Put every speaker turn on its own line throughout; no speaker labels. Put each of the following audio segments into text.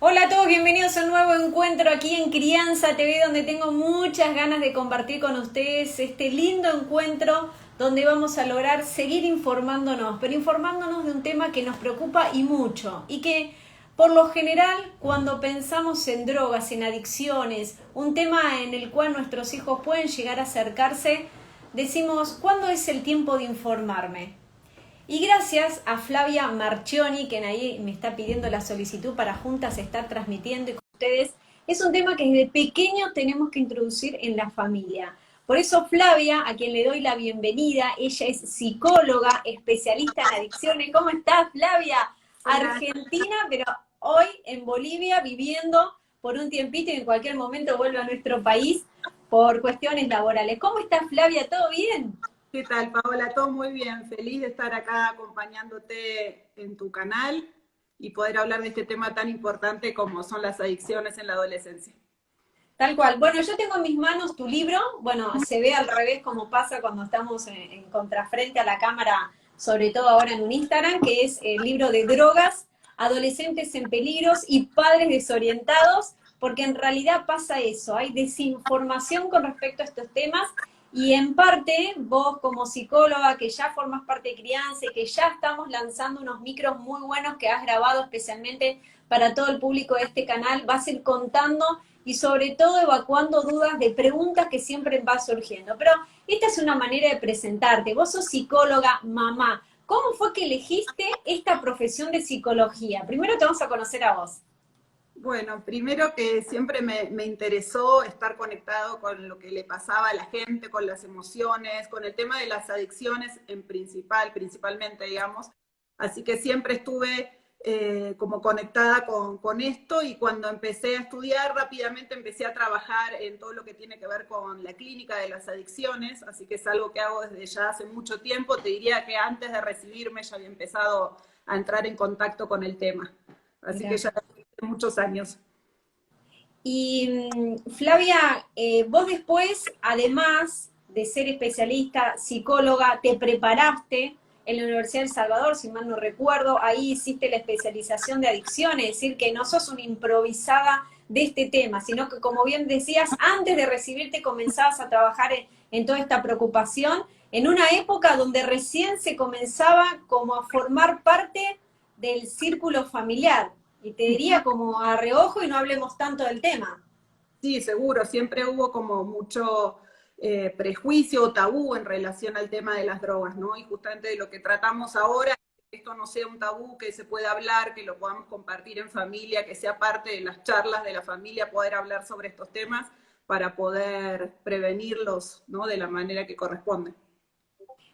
Hola a todos, bienvenidos a un nuevo encuentro aquí en Crianza TV, donde tengo muchas ganas de compartir con ustedes este lindo encuentro donde vamos a lograr seguir informándonos, pero informándonos de un tema que nos preocupa y mucho, y que por lo general cuando pensamos en drogas, en adicciones, un tema en el cual nuestros hijos pueden llegar a acercarse, decimos, ¿cuándo es el tiempo de informarme? Y gracias a Flavia Marchioni, quien ahí me está pidiendo la solicitud para juntas estar transmitiendo y con ustedes, es un tema que desde pequeño tenemos que introducir en la familia. Por eso Flavia, a quien le doy la bienvenida, ella es psicóloga, especialista en adicciones. ¿Cómo estás, Flavia?
Hola,
Argentina, pero hoy en Bolivia, viviendo por un tiempito y en cualquier momento vuelve a nuestro país por cuestiones laborales. ¿Cómo estás, Flavia? ¿Todo bien?
¿qué tal, Paola? Todo muy bien. Feliz de estar acá acompañándote en tu canal y poder hablar de este tema tan importante como son las adicciones en la adolescencia.
Tal cual. Bueno, yo tengo en mis manos tu libro. Bueno, se ve al revés como pasa cuando estamos en contrafrente a la cámara, sobre todo ahora en un Instagram, que es el libro de drogas, adolescentes en peligros y padres desorientados, porque en realidad pasa eso, hay desinformación con respecto a estos temas y en parte vos como psicóloga que ya formas parte de crianza y que ya estamos lanzando unos micros muy buenos que has grabado especialmente para todo el público de este canal, vas a ir contando y sobre todo evacuando dudas de preguntas que siempre van surgiendo. Pero esta es una manera de presentarte. Vos sos psicóloga, mamá. ¿Cómo fue que elegiste esta profesión de psicología? Primero te vamos a conocer a vos.
Bueno, primero que siempre me interesó estar conectado con lo que le pasaba a la gente, con las emociones, con el tema de las adicciones principalmente, digamos. Así que siempre estuve como conectada con esto y cuando empecé a estudiar rápidamente empecé a trabajar en todo lo que tiene que ver con la clínica de las adicciones, así que es algo que hago desde ya hace mucho tiempo. Te diría que antes de recibirme ya había empezado a entrar en contacto con el tema. Así que
Mirá.
ya muchos años.
Y Flavia, vos después, además de ser especialista, psicóloga, te preparaste en la Universidad de El Salvador, si mal no recuerdo, ahí hiciste la especialización de adicciones, es decir, que no sos una improvisada de este tema, sino que como bien decías, antes de recibirte comenzabas a trabajar en toda esta preocupación, en una época donde recién se comenzaba como a formar parte del círculo familiar. Y te diría como a reojo y no hablemos tanto del tema.
Sí, seguro, siempre hubo como mucho prejuicio o tabú en relación al tema de las drogas, ¿no? Y justamente de lo que tratamos ahora, que esto no sea un tabú, que se pueda hablar, que lo podamos compartir en familia, que sea parte de las charlas de la familia, poder hablar sobre estos temas para poder prevenirlos, ¿no? De la manera que corresponde.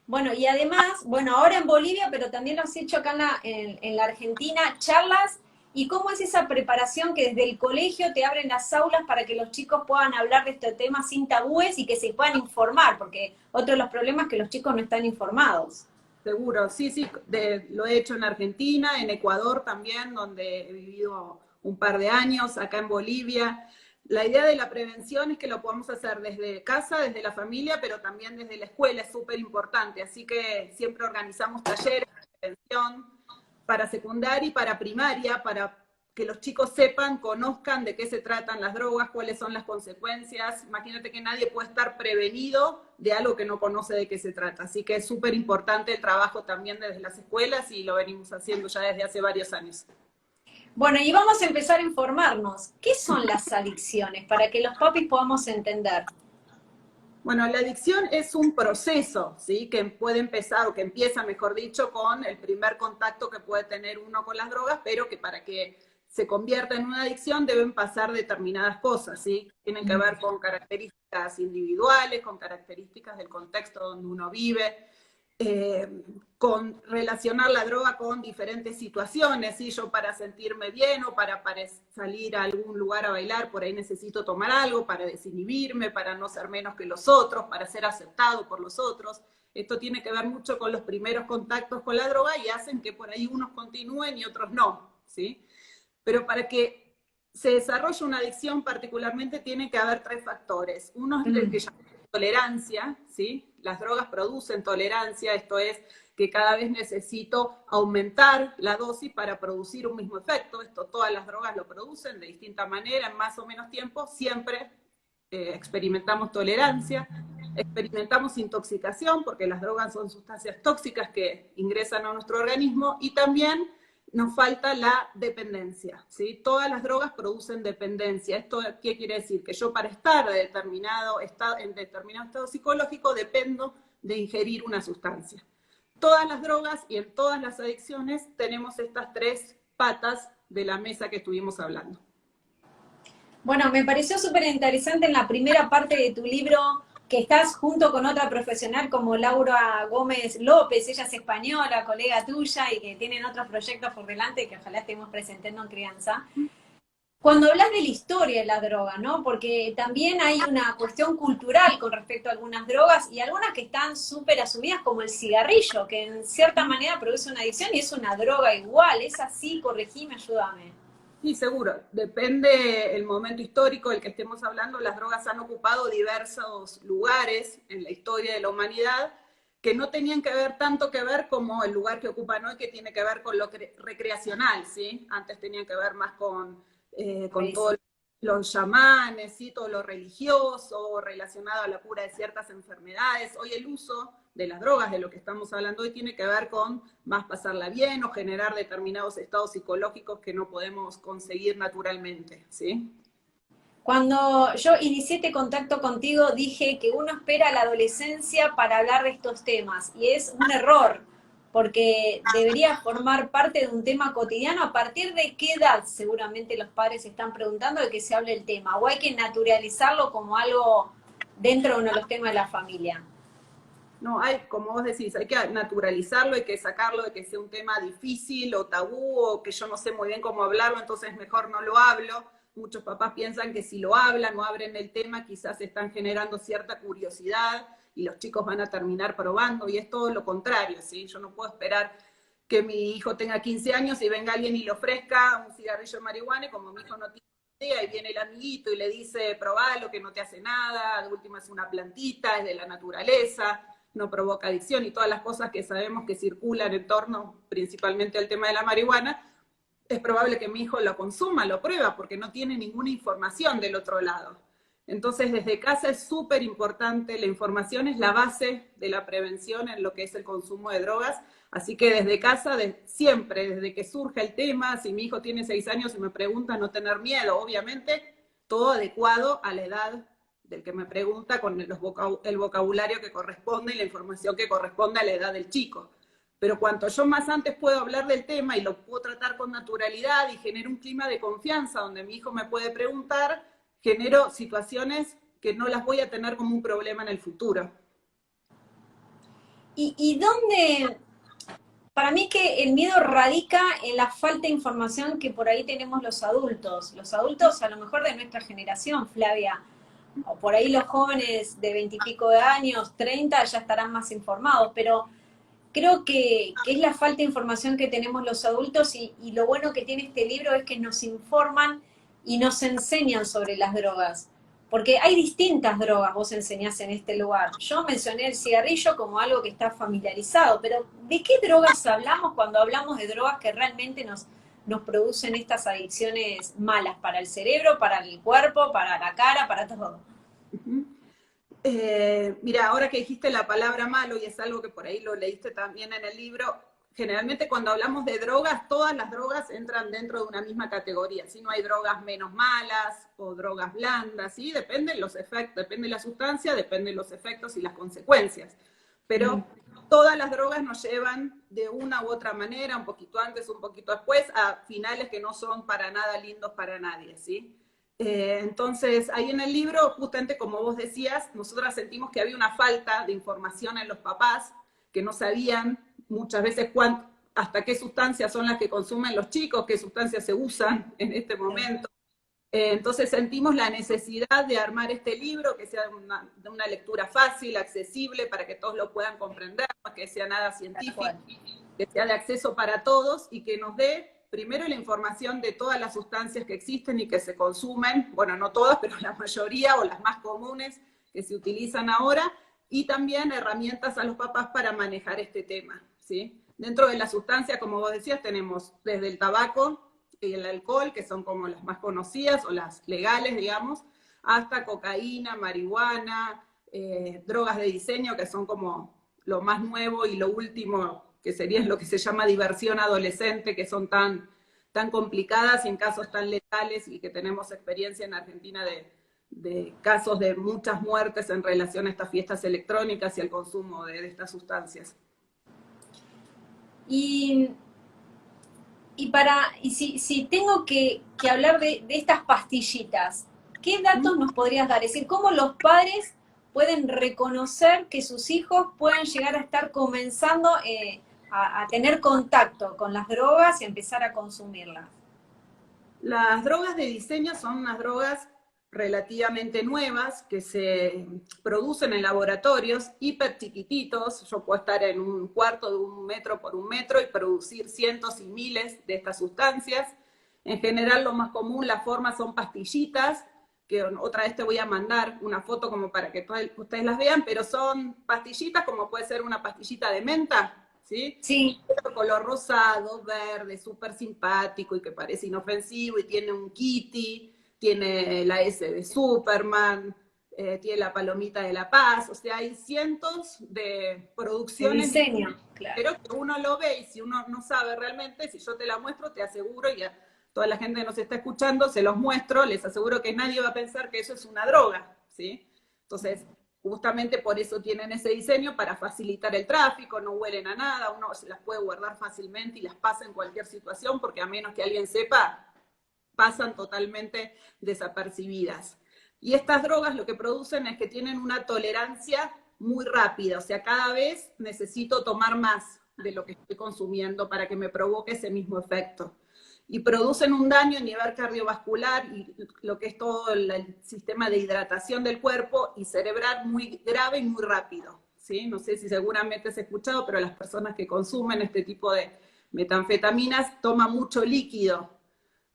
Bueno, y además, bueno, ahora en Bolivia, pero también lo has hecho acá en la Argentina, charlas, y cómo es esa preparación que desde el colegio te abren las aulas para que los chicos puedan hablar de este tema sin tabúes y que se puedan informar, porque otro de los problemas es que los chicos no están informados.
Seguro, sí, sí, lo he hecho en Argentina, en Ecuador también, donde he vivido un par de años, acá en Bolivia. La idea de la prevención es que lo podamos hacer desde casa, desde la familia, pero también desde la escuela, es súper importante. Así que siempre organizamos talleres de prevención para secundaria y para primaria, para que los chicos sepan, conozcan de qué se tratan las drogas, cuáles son las consecuencias. Imagínate que nadie puede estar prevenido de algo que no conoce de qué se trata. Así que es súper importante el trabajo también desde las escuelas y lo venimos haciendo ya desde hace varios años.
Bueno, y vamos a empezar a informarnos. ¿Qué son las adicciones? Para que los papis podamos entender.
Bueno, la adicción es un proceso, ¿sí? Que puede empezar, o que empieza, mejor dicho, con el primer contacto que puede tener uno con las drogas, pero que para que se convierta en una adicción deben pasar determinadas cosas, ¿sí? Tienen que ver con características individuales, con características del contexto donde uno vive, con relacionar la droga con diferentes situaciones, ¿sí? Yo para sentirme bien o para salir a algún lugar a bailar, por ahí necesito tomar algo para desinhibirme, para no ser menos que los otros, para ser aceptado por los otros. Esto tiene que ver mucho con los primeros contactos con la droga y hacen que por ahí unos continúen y otros no, ¿sí? Pero para que se desarrolle una adicción particularmente tiene que haber tres factores. Uno es el que llamamos tolerancia, ¿sí? Las drogas producen tolerancia, esto es que cada vez necesito aumentar la dosis para producir un mismo efecto. Esto todas las drogas lo producen de distinta manera, en más o menos tiempo, siempre experimentamos tolerancia, experimentamos intoxicación, porque las drogas son sustancias tóxicas que ingresan a nuestro organismo, y también nos falta la dependencia, ¿sí? Todas las drogas producen dependencia. ¿Esto qué quiere decir? Que yo para estar en determinado estado psicológico dependo de ingerir una sustancia. Todas las drogas y en todas las adicciones tenemos estas tres patas de la mesa que estuvimos hablando.
Bueno, me pareció súper interesante en la primera parte de tu libro que estás junto con otra profesional como Laura Gómez López, ella es española, colega tuya, y que tienen otros proyectos por delante que ojalá estemos presentando en Crianza. Cuando hablas de la historia de la droga, ¿no? Porque también hay una cuestión cultural con respecto a algunas drogas y algunas que están súper asumidas como el cigarrillo, que en cierta manera produce una adicción y es una droga igual. ¿Es así? Corregime, ayúdame.
Sí, seguro. Depende el momento histórico del que estemos hablando. Las drogas han ocupado diversos lugares en la historia de la humanidad que no tenían que ver tanto que ver como el lugar que ocupan hoy, que tiene que ver con lo recreacional, ¿sí? Antes tenían que ver más con todos los chamanes, ¿sí? Todo lo religioso, relacionado a la cura de ciertas enfermedades. Hoy el uso de las drogas, de lo que estamos hablando hoy, tiene que ver con más pasarla bien o generar determinados estados psicológicos que no podemos conseguir naturalmente, ¿sí?
Cuando yo inicié este contacto contigo, dije que uno espera la adolescencia para hablar de estos temas, y es un error, porque debería formar parte de un tema cotidiano. ¿A partir de qué edad seguramente los padres están preguntando de que se hable el tema? ¿O hay que naturalizarlo como algo dentro de uno de los temas de la familia?
No, hay, como vos decís, hay que naturalizarlo, hay que sacarlo de que sea un tema difícil o tabú, o que yo no sé muy bien cómo hablarlo, entonces mejor no lo hablo. Muchos papás piensan que si lo hablan o abren el tema, quizás están generando cierta curiosidad y los chicos van a terminar probando, y es todo lo contrario, ¿sí? Yo no puedo esperar que mi hijo tenga 15 años y venga alguien y le ofrezca un cigarrillo de marihuana, y como mi hijo no tiene idea, y viene el amiguito y le dice, probalo, que no te hace nada, de última es una plantita, es de la naturaleza, no provoca adicción, y todas las cosas que sabemos que circulan en torno principalmente al tema de la marihuana, es probable que mi hijo lo consuma, lo prueba, porque no tiene ninguna información del otro lado. Entonces, desde casa es súper importante, la información es la base de la prevención en lo que es el consumo de drogas, así que desde casa, siempre, desde que surge el tema, si mi hijo tiene 6 años y me pregunta, no tener miedo, obviamente, todo adecuado a la edad del que me pregunta, con el vocabulario que corresponde y la información que corresponde a la edad del chico. Pero cuanto yo más antes puedo hablar del tema y lo puedo tratar con naturalidad y genero un clima de confianza donde mi hijo me puede preguntar, genero situaciones que no las voy a tener como un problema en el futuro.
¿Y dónde? Para mí que el miedo radica en la falta de información que por ahí tenemos los adultos. Los adultos a lo mejor de nuestra generación, Flavia, o por ahí los jóvenes de 20 y pico de años, 30, ya estarán más informados, pero creo que es la falta de información que tenemos los adultos, y lo bueno que tiene este libro es que nos informan y nos enseñan sobre las drogas. Porque hay distintas drogas, vos enseñás en este lugar. Yo mencioné el cigarrillo como algo que está familiarizado, pero ¿de qué drogas hablamos cuando hablamos de drogas que realmente nos producen estas adicciones malas para el cerebro, para el cuerpo, para la cara, para todo?
Mira, ahora que dijiste la palabra malo, y es algo que por ahí lo leíste también en el libro, generalmente cuando hablamos de drogas, todas las drogas entran dentro de una misma categoría. Si no hay drogas menos malas o drogas blandas, ¿sí? Depende de los efectos, depende de la sustancia, depende de los efectos y las consecuencias. Pero todas las drogas nos llevan de una u otra manera, un poquito antes, un poquito después, a finales que no son para nada lindos para nadie, ¿sí? Entonces, ahí en el libro, justamente como vos decías, nosotras sentimos que había una falta de información en los papás, que no sabían muchas veces hasta qué sustancias son las que consumen los chicos, qué sustancias se usan en este momento. Entonces sentimos la necesidad de armar este libro, que sea de una lectura fácil, accesible, para que todos lo puedan comprender, que sea nada científico, que sea de acceso para todos y que nos dé primero la información de todas las sustancias que existen y que se consumen, bueno, no todas, pero la mayoría o las más comunes que se utilizan ahora, y también herramientas a los papás para manejar este tema, ¿sí? Dentro de las sustancias, como vos decías, tenemos desde el tabaco y el alcohol, que son como las más conocidas o las legales, digamos, hasta cocaína, marihuana, drogas de diseño, que son como lo más nuevo y lo último, que sería lo que se llama diversión adolescente, que son tan complicadas y en casos tan letales, y que tenemos experiencia en Argentina de casos de muchas muertes en relación a estas fiestas electrónicas y al consumo de estas sustancias.
Y, si tengo que hablar de estas pastillitas, ¿qué datos nos podrías dar? Es decir, ¿cómo los padres pueden reconocer que sus hijos pueden llegar a estar comenzando a tener contacto con las drogas y empezar a consumirlas?
Las drogas de diseño son unas drogas relativamente nuevas que se producen en laboratorios hiper chiquititos. Yo puedo estar en un cuarto de 1 metro por 1 metro y producir cientos y miles de estas sustancias. En general, lo más común, las formas son pastillitas, que otra vez te voy a mandar una foto como para que ustedes las vean, pero son pastillitas como puede ser una pastillita de menta, ¿sí?
Sí.
Color rosado, verde, súper simpático y que parece inofensivo, y tiene un kitty, tiene la S de Superman, tiene la palomita de la paz. O sea, hay cientos de producciones,
de diseño, claro.
pero que uno lo ve, y si uno no sabe realmente, si yo te la muestro, te aseguro, y a toda la gente que nos está escuchando, se los muestro, les aseguro que nadie va a pensar que eso es una droga, ¿sí? Entonces, justamente por eso tienen ese diseño, para facilitar el tráfico, no huelen a nada, uno se las puede guardar fácilmente y las pasa en cualquier situación, porque a menos que alguien sepa, pasan totalmente desapercibidas. Y estas drogas lo que producen es que tienen una tolerancia muy rápida, o sea, cada vez necesito tomar más de lo que estoy consumiendo para que me provoque ese mismo efecto. Y producen un daño a nivel cardiovascular y lo que es todo el sistema de hidratación del cuerpo y cerebral muy grave y muy rápido, ¿sí? No sé si seguramente has escuchado, pero las personas que consumen este tipo de metanfetaminas toman mucho líquido.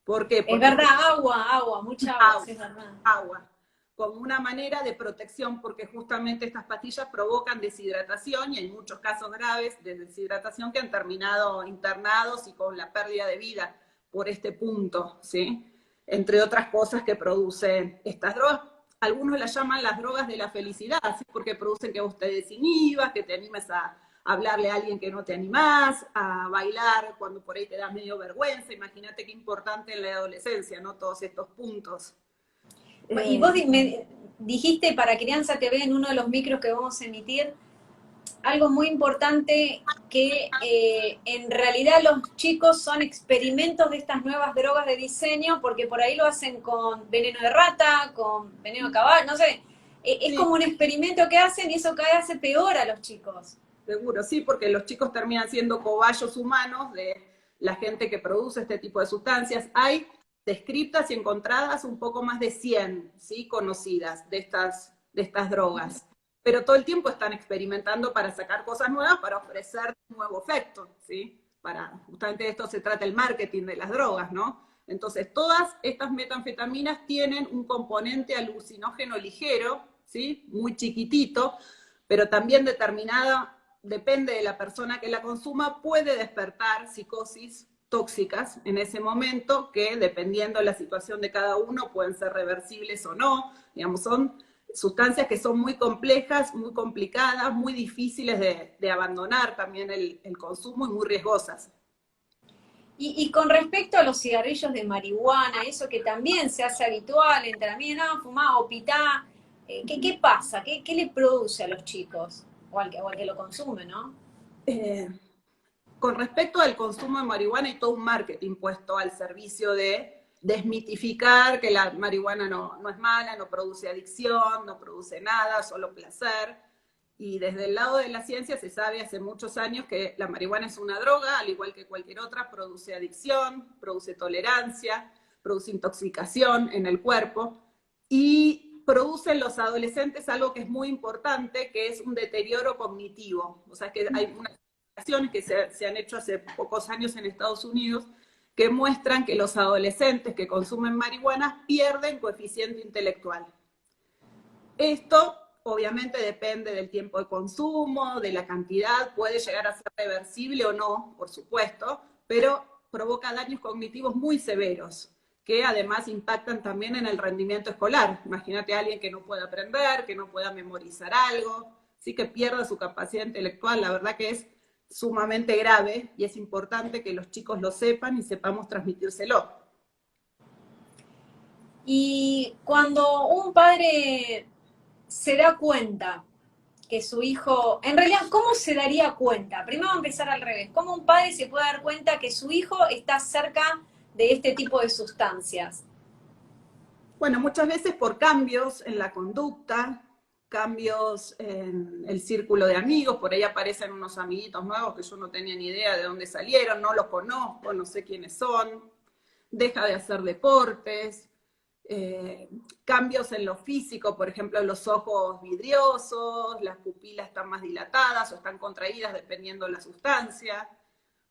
¿Por qué?
Es
Porque
verdad, agua, mucha agua, sí, es verdad.
agua, como una manera de protección, porque justamente estas pastillas provocan deshidratación, y hay muchos casos graves de deshidratación que han terminado internados y con la pérdida de vida por este punto, ¿sí? Entre otras cosas que producen estas drogas. Algunos las llaman las drogas de la felicidad, ¿sí? Porque producen que vos te desinhibas, que te animes a hablarle a alguien que no te animás, a bailar cuando por ahí te da medio vergüenza. Imagínate qué importante en la adolescencia, ¿no? Todos estos puntos.
Y vos me dijiste para Crianza TV en uno de los micros que vamos a emitir, algo muy importante, que en realidad los chicos son experimentos de estas nuevas drogas de diseño, porque por ahí lo hacen con veneno de rata, con veneno de caballo, no sé, es
Sí,
como un experimento que hacen y eso cada vez hace peor a los chicos.
seguro, sí, porque los chicos terminan siendo cobayos humanos de la gente que produce este tipo de sustancias. Hay descritas y encontradas un poco más de 100, ¿sí? Conocidas de estas drogas. Pero todo el tiempo están experimentando para sacar cosas nuevas, para ofrecer un nuevo efecto, ¿sí? Justamente de esto se trata el marketing de las drogas, ¿no? Entonces, todas estas metanfetaminas tienen un componente alucinógeno ligero, ¿sí? Muy chiquitito, pero también determinada, depende de la persona que la consuma, puede despertar psicosis tóxicas en ese momento, que dependiendo de la situación de cada uno pueden ser reversibles o no. Digamos, son sustancias que son muy complejas, muy complicadas, muy difíciles de abandonar también el consumo, y muy riesgosas.
Y con respecto a los cigarrillos de marihuana, eso que también se hace habitual entre amigos, no, fumá o pitá, ¿qué pasa? ¿Qué le produce a los chicos? O al que lo consume, ¿no?
Eh, con respecto al consumo de marihuana, hay todo un marketing puesto al servicio de desmitificar que la marihuana no es mala, no produce adicción, no produce nada, solo placer. Y desde el lado de la ciencia se sabe hace muchos años que la marihuana es una droga, al igual que cualquier otra, produce adicción, produce tolerancia, produce intoxicación en el cuerpo, y produce en los adolescentes algo que es muy importante, que es un deterioro cognitivo. O sea, que hay unas investigaciones que se han hecho hace pocos años en Estados Unidos que muestran que los adolescentes que consumen marihuana pierden coeficiente intelectual. Esto obviamente depende del tiempo de consumo, de la cantidad, puede llegar a ser reversible o no, por supuesto, pero provoca daños cognitivos muy severos, que además impactan también en el rendimiento escolar. Imagínate a alguien que no pueda aprender, que no pueda memorizar algo, sí, que pierda su capacidad intelectual. La verdad que es sumamente grave y es importante que los chicos lo sepan y sepamos transmitírselo.
Y cuando un padre se da cuenta que su hijo, en realidad, ¿cómo se daría cuenta? Primero vamos a empezar al revés. ¿Cómo un padre se puede dar cuenta que su hijo está cerca de este tipo de sustancias?
Bueno, muchas veces por cambios en la conducta, cambios en el círculo de amigos, por ahí aparecen unos amiguitos nuevos que yo no tenía ni idea de dónde salieron, no los conozco, no sé quiénes son, deja de hacer deportes, cambios en lo físico, por ejemplo, los ojos vidriosos, las pupilas están más dilatadas o están contraídas dependiendo de la sustancia,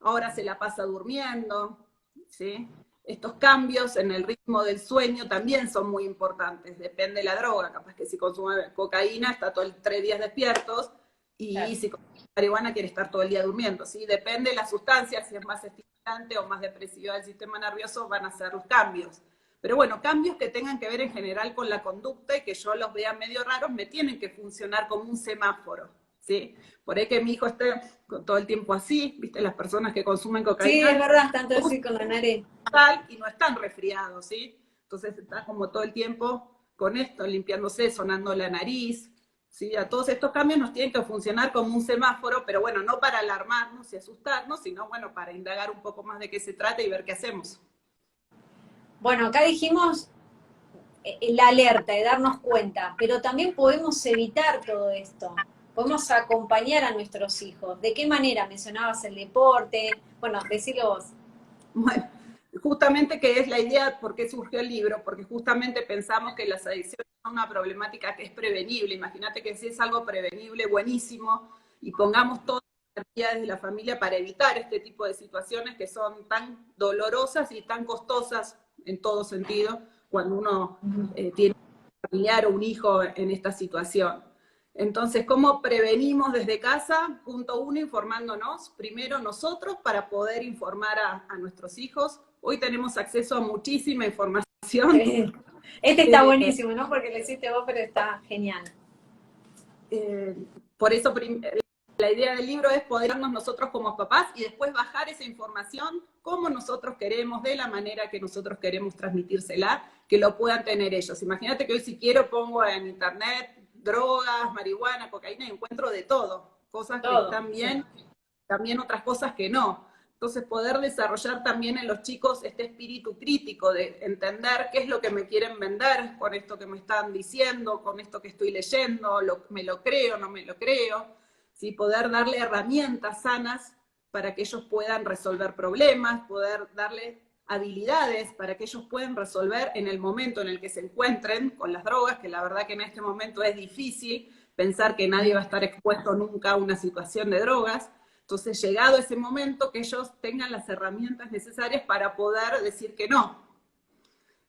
ahora se la pasa durmiendo, ¿sí? Estos cambios en el ritmo del sueño también son muy importantes, depende de la droga, capaz que si consume cocaína está todo el 3 días despiertos y claro, si consume marihuana quiere estar todo el día durmiendo, ¿sí? Depende de la sustancia, si es más estimulante o más depresiva del sistema nervioso van a ser los cambios. Pero bueno, cambios que tengan que ver en general con la conducta y que yo los vea medio raros me tienen que funcionar como un semáforo, ¿sí? Por ahí que mi hijo esté todo el tiempo así, ¿viste? Las personas que consumen cocaína.
Sí, es verdad, están todo así con la nariz.
Y no están resfriados, ¿sí? Entonces está como todo el tiempo con esto, limpiándose, sonando la nariz, ¿sí? A todos estos cambios nos tienen que funcionar como un semáforo, pero bueno, no para alarmarnos y asustarnos, sino bueno, para indagar un poco más de qué se trata y ver qué hacemos.
Bueno, acá dijimos la alerta de darnos cuenta, pero también podemos evitar todo esto. Podemos acompañar a nuestros hijos. ¿De qué manera? Mencionabas el deporte. Bueno, decilo vos.
Bueno, justamente que es la idea, ¿por qué surgió el libro? Porque justamente pensamos que las adicciones son una problemática que es prevenible. Imagínate que si es algo prevenible, buenísimo, y pongamos toda la energía desde la familia para evitar este tipo de situaciones que son tan dolorosas y tan costosas en todo sentido, cuando uno tiene un familiar o un hijo en esta situación. Entonces, ¿cómo prevenimos desde casa? Punto 1, informándonos primero nosotros para poder informar a nuestros hijos. Hoy tenemos acceso a muchísima información.
Este está buenísimo, ¿no? Porque lo hiciste vos, pero está genial.
Por eso la idea del libro es podernos nosotros como papás y después bajar esa información como nosotros queremos, de la manera que nosotros queremos transmitírsela, que lo puedan tener ellos. Imagínate que hoy si quiero pongo en internet drogas, marihuana, cocaína, y encuentro de todo, cosas que están bien, sí, también otras cosas que no. Entonces poder desarrollar también en los chicos este espíritu crítico de entender qué es lo que me quieren vender con esto que me están diciendo, con esto que estoy leyendo, me lo creo, no me lo creo, ¿sí? Poder darle herramientas sanas para que ellos puedan resolver problemas, poder darle habilidades para que ellos puedan resolver en el momento en el que se encuentren con las drogas, que la verdad que en este momento es difícil pensar que nadie va a estar expuesto nunca a una situación de drogas. Entonces, llegado ese momento, que ellos tengan las herramientas necesarias para poder decir que no.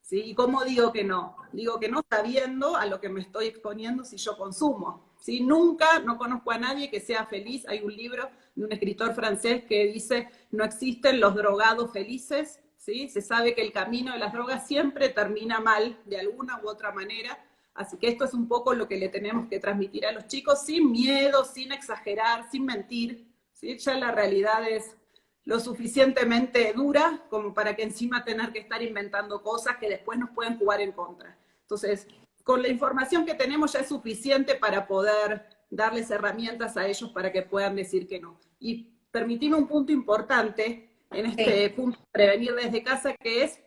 ¿Sí? ¿Y cómo digo que no? Digo que no sabiendo a lo que me estoy exponiendo si yo consumo. ¿Sí? Nunca, no conozco a nadie que sea feliz. Hay un libro de un escritor francés que dice, no existen los drogados felices. ¿Sí? Se sabe que el camino de las drogas siempre termina mal, de alguna u otra manera. Así que esto es un poco lo que le tenemos que transmitir a los chicos, sin miedo, sin exagerar, sin mentir. ¿Sí? Ya la realidad es lo suficientemente dura como para que encima tener que estar inventando cosas que después nos pueden jugar en contra. Entonces, con la información que tenemos ya es suficiente para poder darles herramientas a ellos para que puedan decir que no. Y permitime un punto importante en este punto de prevenir desde casa, que es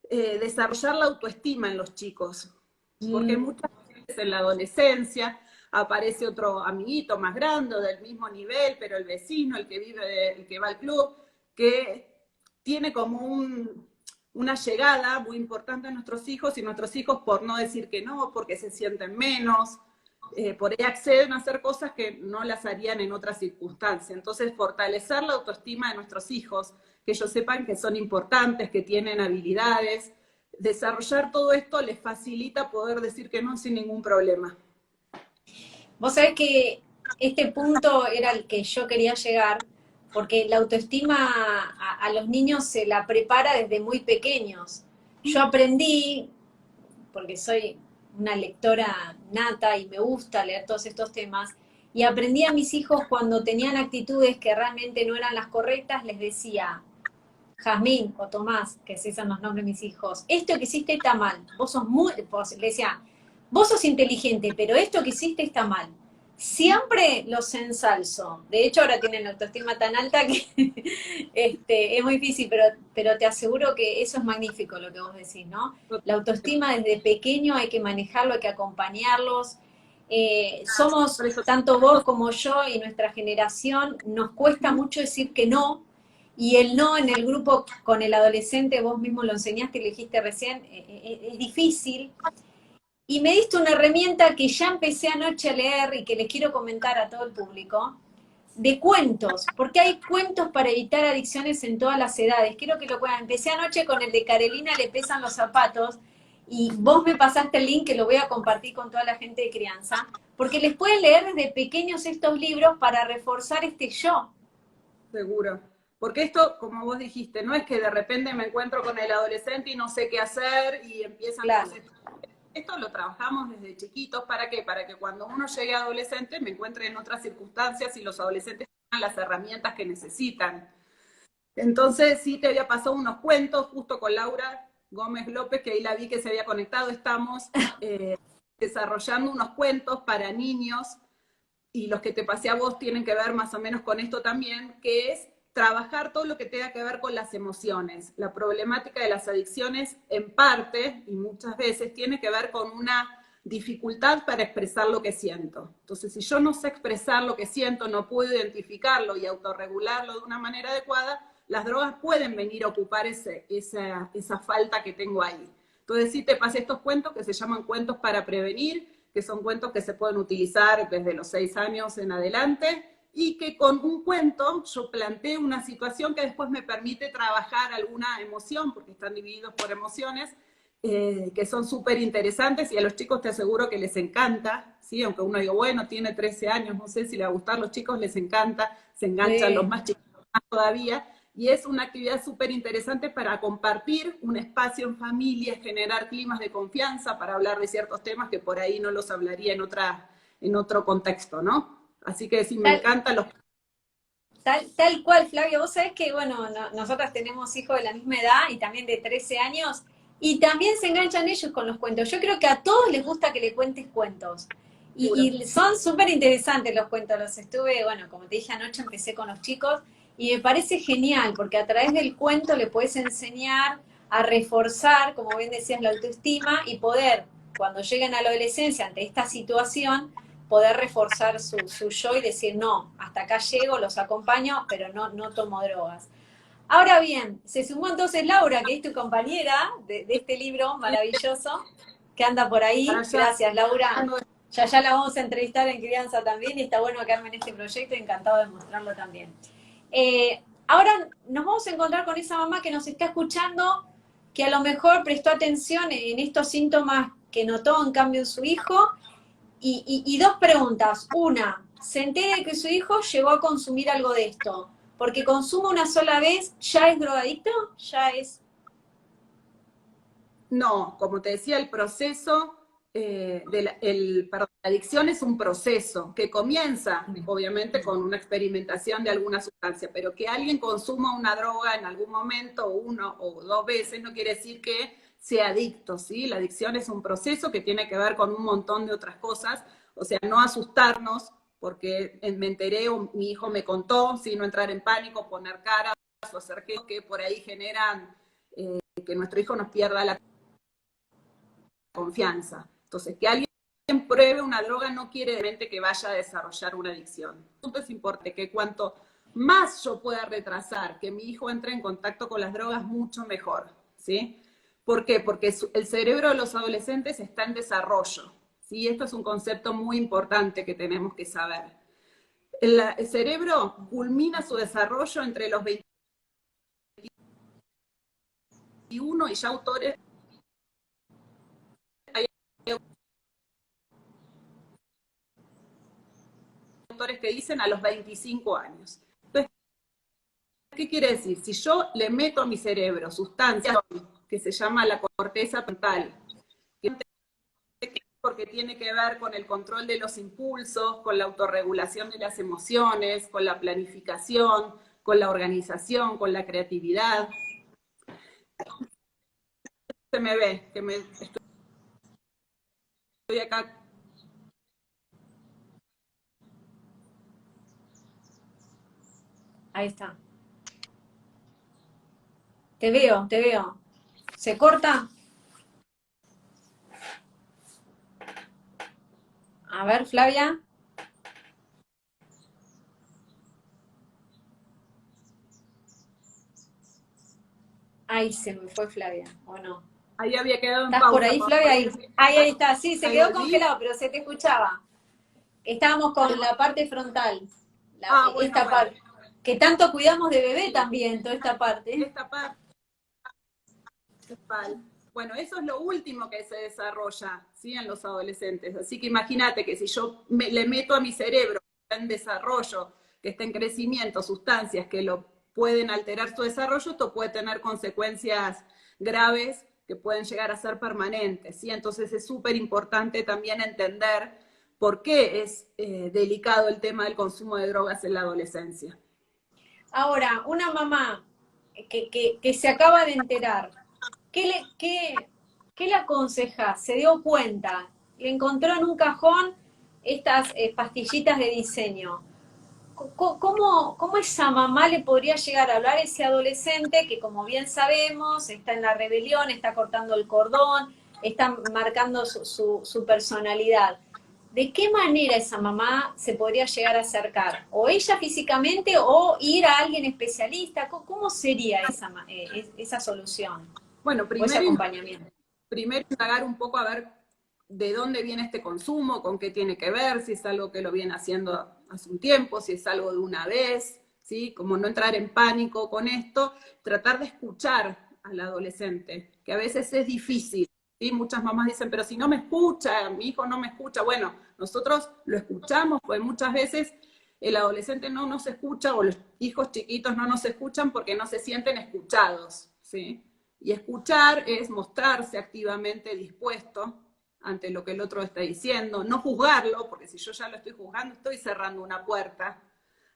desarrollar la autoestima en los chicos. Porque muchas veces en la adolescencia aparece otro amiguito más grande, del mismo nivel, pero el vecino, el que vive, el que va al club, que tiene como una llegada muy importante a nuestros hijos, y nuestros hijos, por no decir que no, porque se sienten menos, por ahí acceden a hacer cosas que no las harían en otras circunstancias. Entonces, fortalecer la autoestima de nuestros hijos, que ellos sepan que son importantes, que tienen habilidades. Desarrollar todo esto les facilita poder decir que no sin ningún problema.
Vos sabés que este punto era el que yo quería llegar, porque la autoestima a los niños se la prepara desde muy pequeños. Yo aprendí, porque soy una lectora nata y me gusta leer todos estos temas, y aprendí a mis hijos cuando tenían actitudes que realmente no eran las correctas, les decía, Jazmín o Tomás, que esos son los nombres de mis hijos, esto que hiciste está mal, vos sos muy, le decía, vos sos inteligente, pero esto que hiciste está mal. Siempre los ensalzo. De hecho, ahora tienen la autoestima tan alta que es muy difícil, pero te aseguro que eso es magnífico lo que vos decís, ¿no? La autoestima desde pequeño hay que manejarlo, hay que acompañarlos. Somos,
Por eso,
tanto vos como yo y nuestra generación, nos cuesta mucho decir que no, y el no en el grupo con el adolescente, vos mismo lo enseñaste y lo dijiste recién, es difícil. Y me diste una herramienta que ya empecé anoche a leer y que les quiero comentar a todo el público, de cuentos, porque hay cuentos para evitar adicciones en todas las edades. Quiero que lo puedan. Empecé anoche con el de Carolina Le pesan los zapatos, y vos me pasaste el link que lo voy a compartir con toda la gente de crianza, porque les pueden leer desde pequeños estos libros para reforzar este yo.
seguro. Porque esto, como vos dijiste, no es que de repente me encuentro con el adolescente y no sé qué hacer y empiezan
Claro.
todos estos. Esto lo trabajamos desde chiquitos, ¿para qué? Para que cuando uno llegue a adolescente me encuentre en otras circunstancias y los adolescentes tengan las herramientas que necesitan. Entonces, sí te había pasado unos cuentos justo con Laura Gómez López, que ahí la vi que se había conectado. Estamos desarrollando unos cuentos para niños y los que te pasé a vos tienen que ver más o menos con esto también, que es trabajar todo lo que tenga que ver con las emociones. La problemática de las adicciones en parte, y muchas veces, tiene que ver con una dificultad para expresar lo que siento. Entonces, si yo no sé expresar lo que siento, no puedo identificarlo y autorregularlo de una manera adecuada, las drogas pueden venir a ocupar esa falta que tengo ahí. Entonces, sí te pasé estos cuentos que se llaman cuentos para prevenir, que son cuentos que se pueden utilizar desde los 6 años en adelante, y que con un cuento yo planteo una situación que después me permite trabajar alguna emoción, porque están divididos por emociones, que son súper interesantes y a los chicos te aseguro que les encanta, ¿sí? Aunque uno diga, bueno, tiene 13 años, no sé si le va a gustar, los chicos les encanta, se enganchan los
Sí.
más chicos más todavía, y es una actividad súper interesante para compartir un espacio en familia, generar climas de confianza para hablar de ciertos temas que por ahí no los hablaría en otro contexto, ¿no? Así que sí, me
Tal,
encantan los...
tal cual, Flavio. Vos sabés que, bueno, nosotras tenemos hijos de la misma edad y también de 13 años, y también se enganchan ellos con los cuentos. Yo creo que a todos les gusta que le cuentes cuentos. Y son súper interesantes los cuentos. Los estuve, bueno, como te dije anoche, empecé con los chicos y me parece genial porque a través del cuento le puedes enseñar a reforzar, como bien decías, la autoestima y poder, cuando lleguen a la adolescencia ante esta situación, poder reforzar su yo y decir, no, hasta acá llego, los acompaño, pero no tomo drogas. Ahora bien, se sumó entonces Laura, que es tu compañera de este libro maravilloso, que anda por
Para
ahí.
allá,
Gracias, Laura. Ya la vamos a entrevistar en Crianza también, y está bueno quedarme en este proyecto, encantado de mostrarlo también. Ahora nos vamos a encontrar con esa mamá que nos está escuchando, que a lo mejor prestó atención en estos síntomas que notó en cambio en su hijo, y dos preguntas. Una, ¿se entera de que su hijo llegó a consumir algo de esto? Porque consumo una sola vez, ¿ya es drogadicto? Ya es...
no, como te decía, el proceso perdón, la adicción es un proceso que comienza, obviamente, con una experimentación de alguna sustancia, pero que alguien consuma una droga en algún momento, uno o dos veces, no quiere decir que sea adicto, ¿sí? La adicción es un proceso que tiene que ver con un montón de otras cosas, o sea, no asustarnos porque me enteré o mi hijo me contó, sino entrar en pánico, poner caras o hacer que por ahí generan que nuestro hijo nos pierda la confianza. Entonces, que alguien pruebe una droga no quiere realmente que vaya a desarrollar una adicción. Es importante que cuanto más yo pueda retrasar que mi hijo entre en contacto con las drogas, mucho mejor, ¿sí? ¿Por qué? Porque el cerebro de los adolescentes está en desarrollo, ¿sí? Esto es un concepto muy importante que tenemos que saber. El cerebro culmina su desarrollo entre los 21 y ya autores autores que dicen a los 25 años. Entonces, ¿qué quiere decir? Si yo le meto a mi cerebro sustancias que se llama la corteza frontal, porque tiene que ver con el control de los impulsos, con la autorregulación de las emociones, con la planificación, con la organización, con la creatividad. Se me ve, que estoy acá.
Ahí está. Te veo, te veo. ¿Se corta? A ver, Flavia. Ahí se me fue Flavia, ¿o no?
Ahí había quedado en
¿Estás
pausa.
por ahí, Flavia? Ahí está, sí, se
Ahí
quedó
volví.
congelado, pero se te escuchaba. Estábamos con la parte frontal,
Bueno,
esta parte, que tanto cuidamos de bebé también, toda esta parte.
Esta parte. Bueno, eso es lo último que se desarrolla, ¿sí? En los adolescentes. Así que imagínate que si yo le meto a mi cerebro que está en desarrollo, que está en crecimiento, sustancias que lo pueden alterar su desarrollo, esto puede tener consecuencias graves que pueden llegar a ser permanentes, ¿sí? Entonces es súper importante también entender por qué es delicado el tema del consumo de drogas en la adolescencia.
Ahora, una mamá que se acaba de enterar, ¿qué le aconseja? Se dio cuenta, le encontró en un cajón estas pastillitas de diseño. ¿Cómo esa mamá le podría llegar a hablar a ese adolescente que, como bien sabemos, está en la rebelión, está cortando el cordón, está marcando su personalidad? ¿De qué manera esa mamá se podría llegar a acercar? ¿O ella físicamente o ir a alguien especialista? ¿Cómo sería esa solución?
Bueno,
¿O ese acompañamiento?
primero indagar un poco a ver de dónde viene este consumo, con qué tiene que ver, si es algo que lo viene haciendo hace un tiempo, si es algo de una vez, ¿sí? Como no entrar en pánico con esto, tratar de escuchar al adolescente, que a veces es difícil, ¿sí? Muchas mamás dicen, pero si no me escucha, mi hijo no me escucha. Bueno, nosotros lo escuchamos, pues muchas veces el adolescente no nos escucha o los hijos chiquitos no nos escuchan porque no se sienten escuchados, ¿sí? Y escuchar es mostrarse activamente dispuesto ante lo que el otro está diciendo, no juzgarlo, porque si yo ya lo estoy juzgando, estoy cerrando una puerta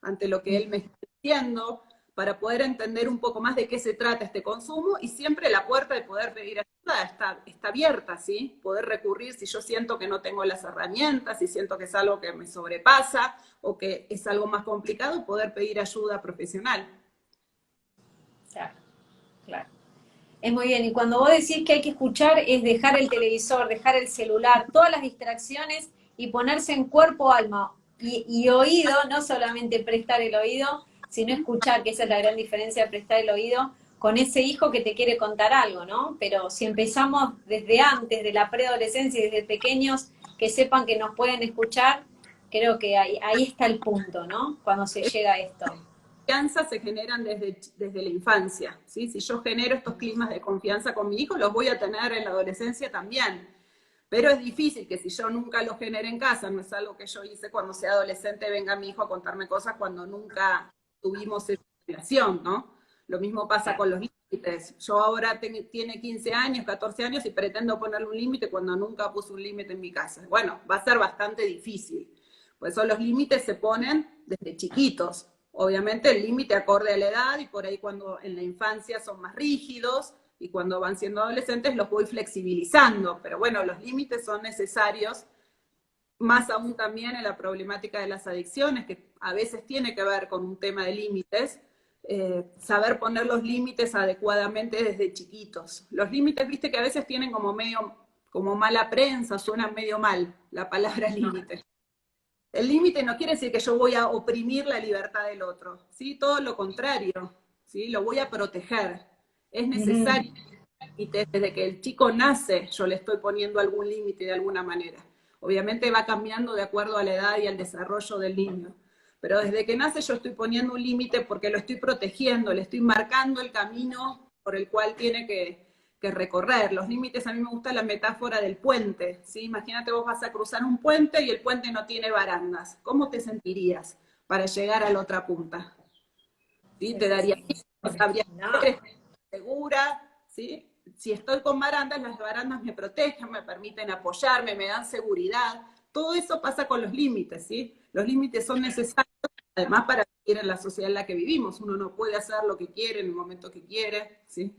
ante lo que él me está diciendo, para poder entender un poco más de qué se trata este consumo, y siempre la puerta de poder pedir ayuda está abierta, ¿sí? Poder recurrir si yo siento que no tengo las herramientas, si siento que es algo que me sobrepasa, o que es algo más complicado, poder pedir ayuda profesional.
Claro, claro. Es muy bien, y cuando vos decís que hay que escuchar es dejar el televisor, dejar el celular, todas las distracciones y ponerse en cuerpo, alma y oído, no solamente prestar el oído, sino escuchar, que esa es la gran diferencia de prestar el oído con ese hijo que te quiere contar algo, ¿no? Pero si empezamos desde antes, de la preadolescencia y desde pequeños, que sepan que nos pueden escuchar, creo que ahí está el punto, ¿no? Cuando se llega a esto.
Confianza se generan desde la infancia, ¿sí? Si yo genero estos climas de confianza con mi hijo, los voy a tener en la adolescencia también. Pero es difícil que si yo nunca los genere en casa, no es algo que yo hice cuando sea adolescente, venga mi hijo a contarme cosas cuando nunca tuvimos esa relación, ¿no? Lo mismo pasa con los límites. Yo ahora tiene 15 años, 14 años y pretendo ponerle un límite cuando nunca puse un límite en mi casa. Bueno, va a ser bastante difícil. Por eso los límites se ponen desde chiquitos. Obviamente el límite acorde a la edad, y por ahí cuando en la infancia son más rígidos y cuando van siendo adolescentes los voy flexibilizando, pero bueno, los límites son necesarios, más aún también en la problemática de las adicciones, que a veces tiene que ver con un tema de límites, saber poner los límites adecuadamente desde chiquitos. Los límites, viste que a veces tienen como mala prensa, suenan medio mal la palabra límite. El límite no quiere decir que yo voy a oprimir la libertad del otro, ¿sí? Todo lo contrario, ¿sí? Lo voy a proteger. Es necesario desde que el chico nace, yo le estoy poniendo algún límite de alguna manera. Obviamente va cambiando de acuerdo a la edad y al desarrollo del niño. Pero desde que nace yo estoy poniendo un límite porque lo estoy protegiendo, le estoy marcando el camino por el cual tiene que recorrer. Los límites, a mí me gusta la metáfora del puente, ¿sí? Imagínate vos vas a cruzar un puente y el puente no tiene barandas. ¿Cómo te sentirías para llegar a la otra punta? ¿Sí? ¿Te daría miedo? ¿Sabrías que eres segura? ¿Sí? Si estoy con barandas, las barandas me protegen, me permiten apoyarme, me dan seguridad. Todo eso pasa con los límites, ¿sí? Los límites son necesarios, además, para vivir en la sociedad en la que vivimos. Uno no puede hacer lo que quiere en el momento que quiere, ¿sí?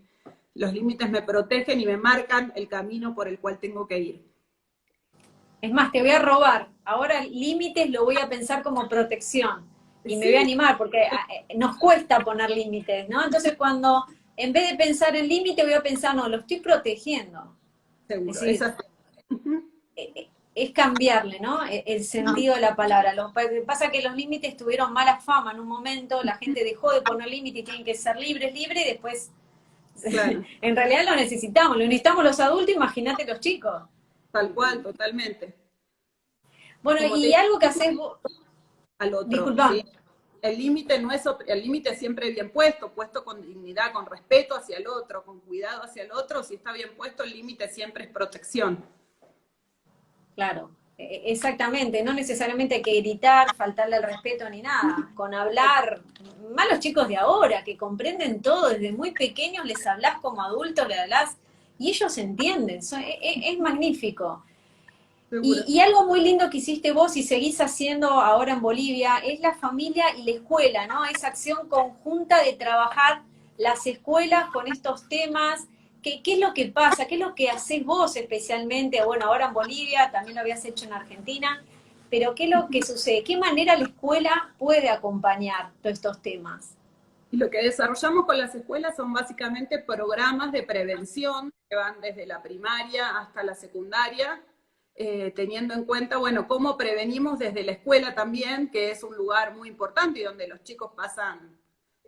Los límites me protegen y me marcan el camino por el cual tengo que ir.
Es más, te voy a robar. Ahora límites lo voy a pensar como protección. Y me
Sí,
voy a animar porque nos cuesta poner límites, ¿no? Entonces cuando en vez de pensar en límite voy a pensar, no, lo estoy protegiendo.
seguro.
Es decir, es cambiarle, ¿no? El sentido de la palabra. Lo que pasa que los límites tuvieron mala fama en un momento, la gente dejó de poner límites y tienen que ser libres, libres, y después,
Claro,
en realidad lo necesitamos los adultos, imagínate los chicos.
tal cual, totalmente.
Bueno,
Como
y
te
algo que haces vos,
al otro,
disculpame,
¿sí? El límite no es, el límite siempre bien puesto, puesto con dignidad, con respeto hacia el otro, con cuidado hacia el otro. Si está bien puesto, el límite siempre es protección.
claro, exactamente, no necesariamente hay que gritar, faltarle el respeto ni nada, con hablar, más los chicos de ahora, que comprenden todo, desde muy pequeños les hablas como adultos, le hablas, y ellos entienden, es magnífico.
Seguro.
Y algo muy lindo que hiciste vos y seguís haciendo ahora en Bolivia es la familia y la escuela, ¿no? Esa acción conjunta de trabajar las escuelas con estos temas. ¿Qué es lo que pasa? ¿Qué es lo que haces vos especialmente? Bueno, ahora en Bolivia, también lo habías hecho en Argentina, pero ¿qué es lo que sucede? ¿Qué manera la escuela puede acompañar todos estos temas?
Y lo que desarrollamos con las escuelas son básicamente programas de prevención que van desde la primaria hasta la secundaria, teniendo en cuenta, bueno, cómo prevenimos desde la escuela también, que es un lugar muy importante y donde los chicos pasan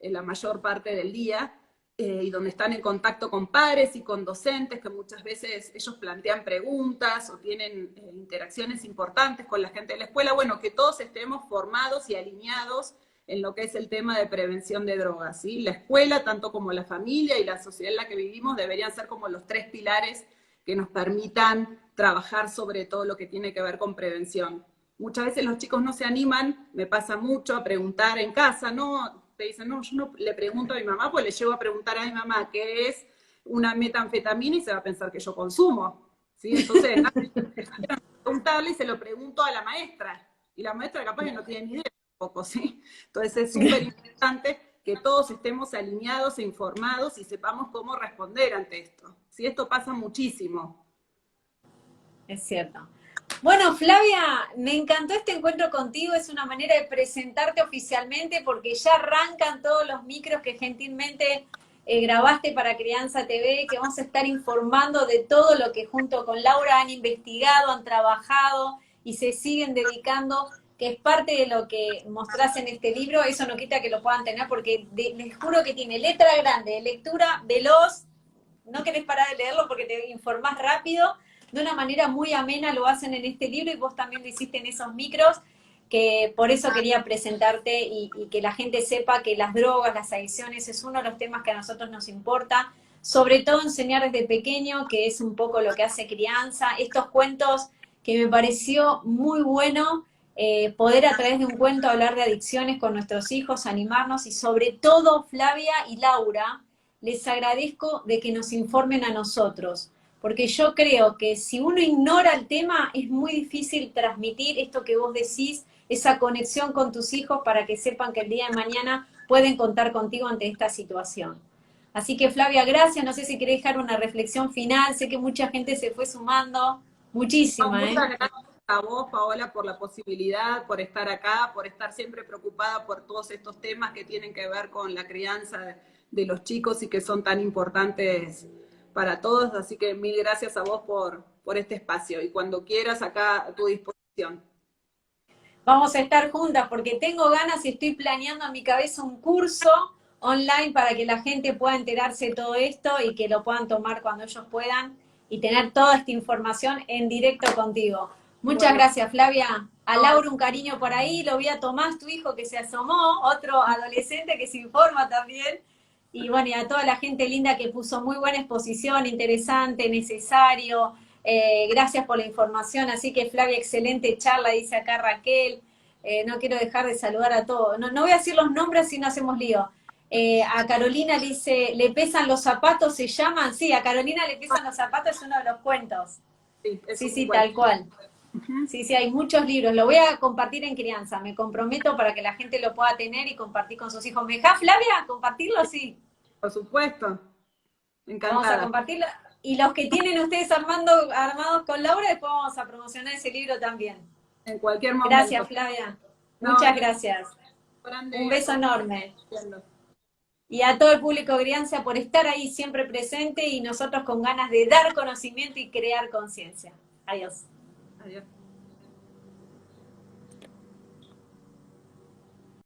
la mayor parte del día, y donde están en contacto con padres y con docentes, que muchas veces ellos plantean preguntas o tienen interacciones importantes con la gente de la escuela. Bueno, que todos estemos formados y alineados en lo que es el tema de prevención de drogas, ¿sí? La escuela, tanto como la familia y la sociedad en la que vivimos, deberían ser como los tres pilares que nos permitan trabajar sobre todo lo que tiene que ver con prevención. Muchas veces los chicos no se animan, me pasa mucho, a preguntar en casa, ¿no? Te dicen, no, yo no le pregunto a mi mamá, pues le llevo a preguntar a mi mamá qué es una metanfetamina y se va a pensar que yo consumo, ¿sí? Entonces, preguntarle y se lo pregunto a la maestra, y la maestra capaz que no tiene ni idea tampoco, ¿sí? Entonces es súper importante que todos estemos alineados e informados y sepamos cómo responder ante esto. ¿Sí? Esto pasa muchísimo.
Es cierto. Bueno, Flavia, me encantó este encuentro contigo, es una manera de presentarte oficialmente porque ya arrancan todos los micros que gentilmente grabaste para Crianza TV, que vamos a estar informando de todo lo que junto con Laura han investigado, han trabajado y se siguen dedicando, que es parte de lo que mostrás en este libro. Eso no quita que lo puedan tener porque les juro que tiene letra grande, lectura veloz, no querés parar de leerlo porque te informás rápido, de una manera muy amena lo hacen en este libro y vos también lo hiciste en esos micros, que por eso quería presentarte y que la gente sepa que las drogas, las adicciones es uno de los temas que a nosotros nos importa, sobre todo enseñar desde pequeño, que es un poco lo que hace Crianza, estos cuentos que me pareció muy bueno, poder a través de un cuento hablar de adicciones con nuestros hijos, animarnos y sobre todo Flavia y Laura, les agradezco de que nos informen a nosotros, porque yo creo que si uno ignora el tema es muy difícil transmitir esto que vos decís, esa conexión con tus hijos para que sepan que el día de mañana pueden contar contigo ante esta situación. Así que Flavia, gracias, no sé si querés dejar una reflexión final, sé que mucha gente se fue sumando,
No,
muchísima,
muchas gracias a vos, Paola, por la posibilidad, por estar acá, por estar siempre preocupada por todos estos temas que tienen que ver con la crianza de los chicos y que son tan importantes para todos. Así que mil gracias a vos por este espacio. Y cuando quieras, acá a tu disposición.
Vamos a estar juntas porque tengo ganas y estoy planeando en mi cabeza un curso online para que la gente pueda enterarse de todo esto y que lo puedan tomar cuando ellos puedan y tener toda esta información en directo contigo. Muchas
Bueno,
gracias, Flavia. A
no,
Laura un cariño por ahí, lo vi a Tomás, tu hijo que se asomó, otro adolescente que se informa también. Y bueno, y a toda la gente linda que puso muy buena exposición, interesante, necesario. Gracias por la información. Así que Flavia, excelente charla, dice acá Raquel. No quiero dejar de saludar a todos. No, no voy a decir los nombres si no hacemos lío. A Carolina le dice, ¿le pesan los zapatos? ¿Se llaman? Sí, a Carolina le pesan los zapatos, es uno de los cuentos.
Sí, es
Sí,
un
sí,
cuento.
tal cual.
Ujú.
Sí, sí, hay muchos libros. Lo voy a compartir en crianza. Me comprometo para que la gente lo pueda tener y compartir con sus hijos. ¿Me deja, Flavia, compartirlo? Sí.
Por supuesto,
Vamos a
encantada.
compartirlo. Y los que tienen ustedes armados con Laura, después vamos a promocionar ese libro también.
En cualquier momento.
Gracias, Flavia.
No,
Muchas gracias. Un
grande a
beso
todos.
enorme. Y a todo el público Grianza por estar ahí siempre presente y nosotros con ganas de dar conocimiento y crear conciencia. Adiós.
Adiós.